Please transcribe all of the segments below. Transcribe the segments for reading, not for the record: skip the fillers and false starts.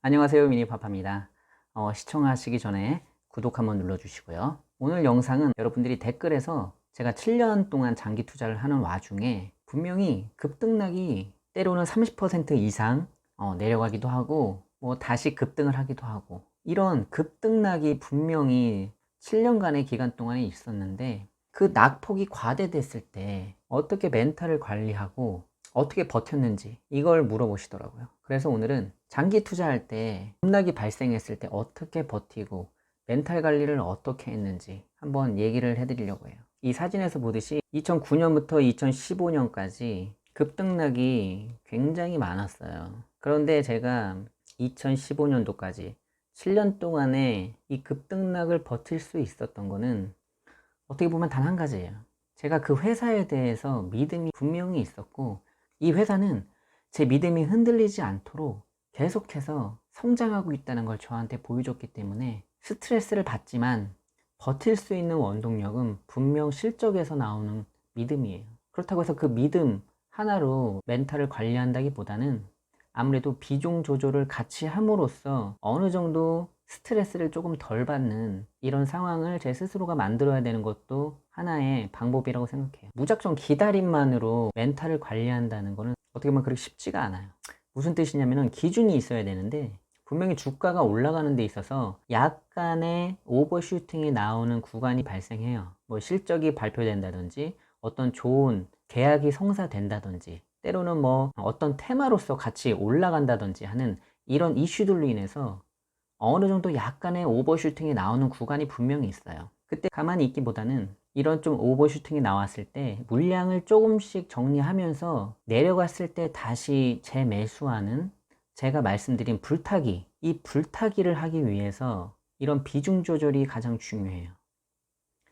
안녕하세요, 미니파파입니다. 시청하시기 전에 구독 한번 눌러주시고요. 오늘 영상은 여러분들이 댓글에서 제가 7년 동안 장기 투자를 하는 와중에 분명히 급등락이 때로는 30% 이상 내려가기도 하고 뭐 다시 급등을 하기도 하고 이런 급등락이 분명히 7년간의 기간 동안에 있었는데 그 낙폭이 과대됐을 때 어떻게 멘탈을 관리하고 어떻게 버텼는지 이걸 물어보시더라고요. 그래서 오늘은 장기 투자할 때 급락이 발생했을 때 어떻게 버티고 멘탈 관리를 어떻게 했는지 한번 얘기를 해드리려고 해요. 이 사진에서 보듯이 2009년부터 2015년까지 급등락이 굉장히 많았어요. 그런데 제가 2015년도까지 7년 동안에 이 급등락을 버틸 수 있었던 거는 어떻게 보면 단 한 가지예요. 제가 그 회사에 대해서 믿음이 분명히 있었고 이 회사는 제 믿음이 흔들리지 않도록 계속해서 성장하고 있다는 걸 저한테 보여줬기 때문에 스트레스를 받지만 버틸 수 있는 원동력은 분명 실적에서 나오는 믿음이에요. 그렇다고 해서 그 믿음 하나로 멘탈을 관리한다기보다는 아무래도 비중 조절을 같이 함으로써 어느 정도 스트레스를 조금 덜 받는 이런 상황을 제 스스로가 만들어야 되는 것도 하나의 방법이라고 생각해요. 무작정 기다림만으로 멘탈을 관리한다는 거는 어떻게 보면 그렇게 쉽지가 않아요. 무슨 뜻이냐면은 기준이 있어야 되는데 분명히 주가가 올라가는 데 있어서 약간의 오버슈팅이 나오는 구간이 발생해요. 뭐 실적이 발표된다든지 어떤 좋은 계약이 성사된다든지 때로는 뭐 어떤 테마로서 같이 올라간다든지 하는 이런 이슈들로 인해서 어느 정도 약간의 오버슈팅이 나오는 구간이 분명히 있어요. 그때 가만히 있기보다는 이런 좀 오버슈팅이 나왔을 때 물량을 조금씩 정리하면서 내려갔을 때 다시 재매수하는, 제가 말씀드린 불타기, 이 불타기를 하기 위해서 이런 비중 조절이 가장 중요해요.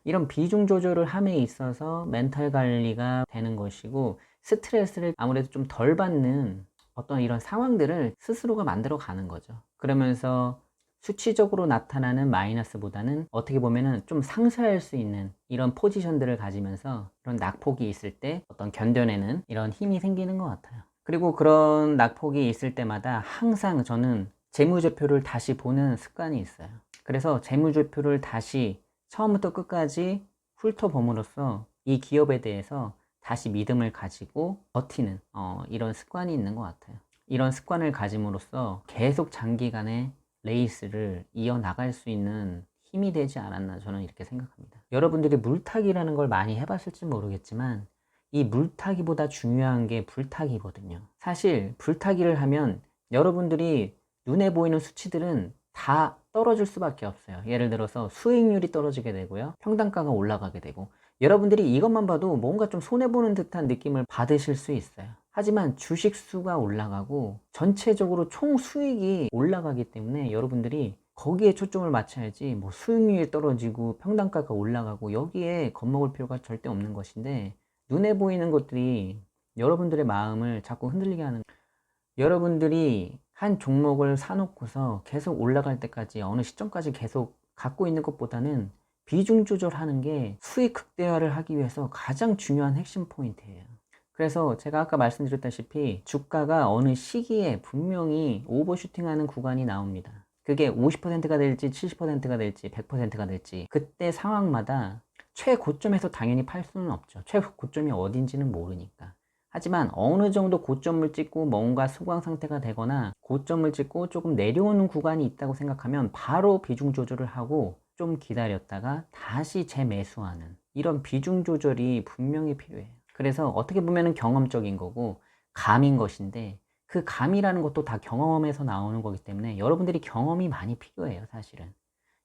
이런 비중 조절을 함에 있어서 멘탈 관리가 되는 것이고 스트레스를 아무래도 좀 덜 받는 어떤 이런 상황들을 스스로가 만들어 가는 거죠. 그러면서 수치적으로 나타나는 마이너스보다는 어떻게 보면은 좀 상쇄할 수 있는 이런 포지션들을 가지면서 그런 낙폭이 있을 때 어떤 견뎌내는 이런 힘이 생기는 것 같아요. 그리고 그런 낙폭이 있을 때마다 항상 저는 재무제표를 다시 보는 습관이 있어요. 그래서 재무제표를 다시 처음부터 끝까지 훑어봄으로써 이 기업에 대해서 다시 믿음을 가지고 버티는 이런 습관이 있는 것 같아요. 이런 습관을 가짐으로써 계속 장기간의 레이스를 이어나갈 수 있는 힘이 되지 않았나 저는 이렇게 생각합니다. 여러분들이 물타기라는 걸 많이 해봤을지 모르겠지만 이 물타기보다 중요한 게 불타기거든요. 사실 불타기를 하면 여러분들이 눈에 보이는 수치들은 다 떨어질 수밖에 없어요. 예를 들어서 수익률이 떨어지게 되고요, 평단가가 올라가게 되고, 여러분들이 이것만 봐도 뭔가 좀 손해보는 듯한 느낌을 받으실 수 있어요. 하지만 주식 수가 올라가고 전체적으로 총 수익이 올라가기 때문에 여러분들이 거기에 초점을 맞춰야지, 뭐 수익률이 떨어지고 평단가가 올라가고 여기에 겁먹을 필요가 절대 없는 것인데, 눈에 보이는 것들이 여러분들의 마음을 자꾸 흔들리게 하는, 여러분들이 한 종목을 사놓고서 계속 올라갈 때까지 어느 시점까지 계속 갖고 있는 것보다는 비중 조절하는 게 수익 극대화를 하기 위해서 가장 중요한 핵심 포인트예요. 그래서 제가 아까 말씀드렸다시피 주가가 어느 시기에 분명히 오버슈팅하는 구간이 나옵니다. 그게 50%가 될지 70%가 될지 100%가 될지 그때 상황마다 최고점에서 당연히 팔 수는 없죠. 최고점이 어딘지는 모르니까. 하지만 어느 정도 고점을 찍고 뭔가 수강 상태가 되거나 고점을 찍고 조금 내려오는 구간이 있다고 생각하면 바로 비중 조절을 하고 좀 기다렸다가 다시 재매수하는 이런 비중 조절이 분명히 필요해요. 그래서 어떻게 보면 경험적인 거고 감인 것인데, 그 감이라는 것도 다 경험에서 나오는 거기 때문에 여러분들이 경험이 많이 필요해요. 사실은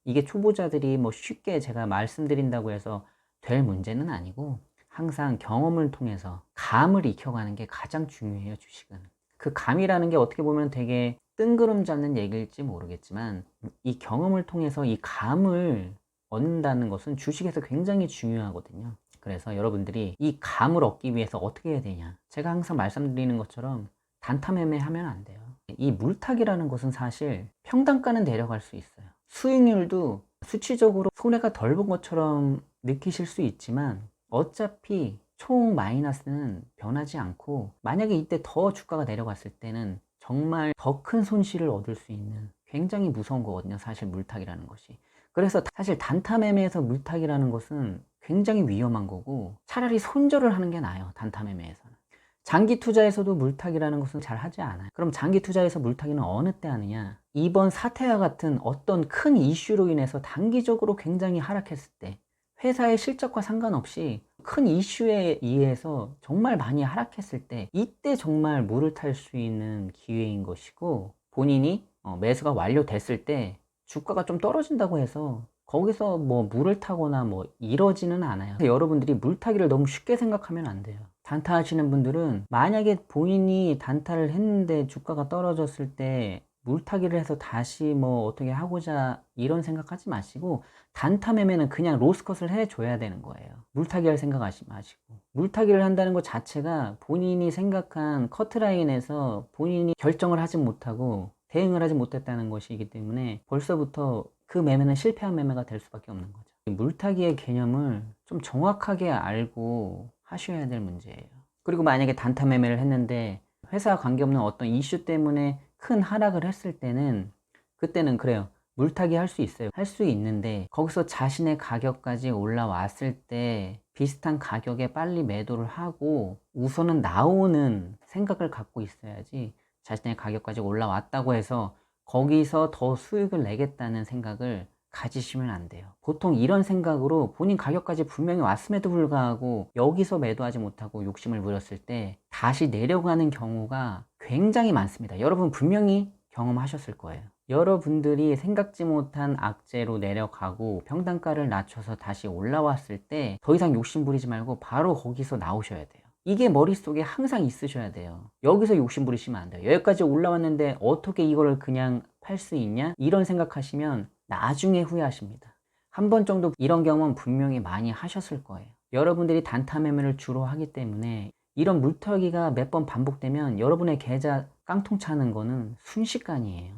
이게 초보자들이 뭐 쉽게 제가 말씀드린다고 해서 될 문제는 아니고, 항상 경험을 통해서 감을 익혀가는 게 가장 중요해요. 주식은 그 감이라는 게 어떻게 보면 되게 뜬구름 잡는 얘기일지 모르겠지만, 이 경험을 통해서 이 감을 얻는다는 것은 주식에서 굉장히 중요하거든요. 그래서 여러분들이 이 감을 얻기 위해서 어떻게 해야 되냐, 제가 항상 말씀드리는 것처럼 단타 매매하면 안 돼요. 이 물타기라는 것은 사실 평단가는 내려갈 수 있어요. 수익률도 수치적으로 손해가 덜 본 것처럼 느끼실 수 있지만 어차피 총 마이너스는 변하지 않고, 만약에 이때 더 주가가 내려갔을 때는 정말 더 큰 손실을 얻을 수 있는 굉장히 무서운 거거든요. 사실 물타기라는 것이. 그래서 사실 단타 매매에서 물타기라는 것은 굉장히 위험한 거고 차라리 손절을 하는 게 나아요. 단타 매매에서는. 장기 투자에서도 물타기라는 것은 잘 하지 않아요. 그럼 장기 투자에서 물타기는 어느 때 하느냐? 이번 사태와 같은 어떤 큰 이슈로 인해서 단기적으로 굉장히 하락했을 때, 회사의 실적과 상관없이 큰 이슈에 의해서 정말 많이 하락했을 때, 이때 정말 물을 탈 수 있는 기회인 것이고, 본인이 매수가 완료됐을 때 주가가 좀 떨어진다고 해서 거기서 뭐 물을 타거나 뭐 이러지는 않아요. 여러분들이 물타기를 너무 쉽게 생각하면 안 돼요. 단타 하시는 분들은 만약에 본인이 단타를 했는데 주가가 떨어졌을 때 물타기를 해서 다시 뭐 어떻게 하고자 이런 생각하지 마시고, 단타 매매는 그냥 로스컷을 해줘야 되는 거예요. 물타기 할 생각 하지 마시고. 물타기를 한다는 것 자체가 본인이 생각한 커트라인에서 본인이 결정을 하지 못하고 대응을 하지 못했다는 것이기 때문에 벌써부터 그 매매는 실패한 매매가 될 수밖에 없는 거죠. 물타기의 개념을 좀 정확하게 알고 하셔야 될 문제예요. 그리고 만약에 단타 매매를 했는데 회사와 관계없는 어떤 이슈 때문에 큰 하락을 했을 때는, 그때는 그래요. 물타기 할 수 있어요. 할 수 있는데 거기서 자신의 가격까지 올라왔을 때 비슷한 가격에 빨리 매도를 하고 우선은 나오는 생각을 갖고 있어야지, 자신의 가격까지 올라왔다고 해서 거기서 더 수익을 내겠다는 생각을 가지시면 안 돼요. 보통 이런 생각으로 본인 가격까지 분명히 왔음에도 불구하고 여기서 매도하지 못하고 욕심을 부렸을 때 다시 내려가는 경우가 굉장히 많습니다. 여러분 분명히 경험하셨을 거예요. 여러분들이 생각지 못한 악재로 내려가고 평단가를 낮춰서 다시 올라왔을 때 더 이상 욕심 부리지 말고 바로 거기서 나오셔야 돼요. 이게 머릿속에 항상 있으셔야 돼요. 여기서 욕심 부리시면 안 돼요. 여기까지 올라왔는데 어떻게 이거를 그냥 팔 수 있냐? 이런 생각하시면 나중에 후회하십니다. 한 번 정도 이런 경험은 분명히 많이 하셨을 거예요. 여러분들이 단타 매매를 주로 하기 때문에 이런 물타기가 몇 번 반복되면 여러분의 계좌 깡통 차는 거는 순식간이에요.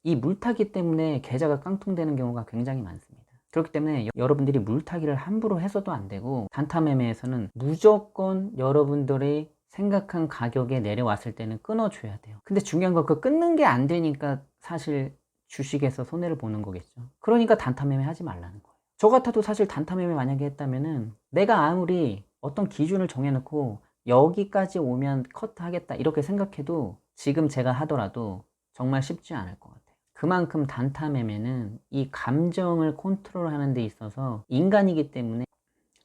이 물타기 때문에 계좌가 깡통되는 경우가 굉장히 많습니다. 그렇기 때문에 여러분들이 물타기를 함부로 해서도 안 되고, 단타 매매에서는 무조건 여러분들이 생각한 가격에 내려왔을 때는 끊어줘야 돼요. 근데 중요한 건 그 끊는 게 안 되니까 사실 주식에서 손해를 보는 거겠죠. 그러니까 단타 매매 하지 말라는 거예요. 저 같아도 사실 단타 매매 만약에 했다면은 내가 아무리 어떤 기준을 정해놓고 여기까지 오면 커트 하겠다 이렇게 생각해도 지금 제가 하더라도 정말 쉽지 않을 것 같아요. 그만큼 단타 매매는 이 감정을 컨트롤하는 데 있어서 인간이기 때문에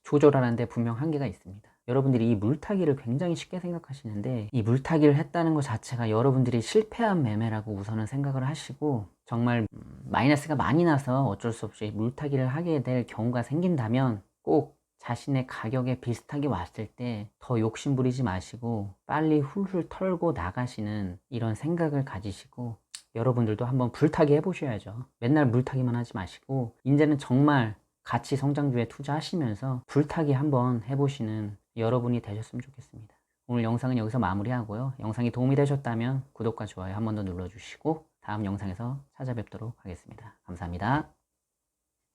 조절하는 데 분명 한계가 있습니다. 여러분들이 이 물타기를 굉장히 쉽게 생각하시는데, 이 물타기를 했다는 것 자체가 여러분들이 실패한 매매라고 우선은 생각을 하시고, 정말 마이너스가 많이 나서 어쩔 수 없이 물타기를 하게 될 경우가 생긴다면 꼭 자신의 가격에 비슷하게 왔을 때 더 욕심 부리지 마시고 빨리 훌훌 털고 나가시는 이런 생각을 가지시고, 여러분들도 한번 불타기 해보셔야죠. 맨날 물타기만 하지 마시고 이제는 정말 가치 성장주에 투자하시면서 불타기 한번 해보시는 여러분이 되셨으면 좋겠습니다. 오늘 영상은 여기서 마무리하고요. 영상이 도움이 되셨다면 구독과 좋아요 한번 더 눌러주시고 다음 영상에서 찾아뵙도록 하겠습니다. 감사합니다.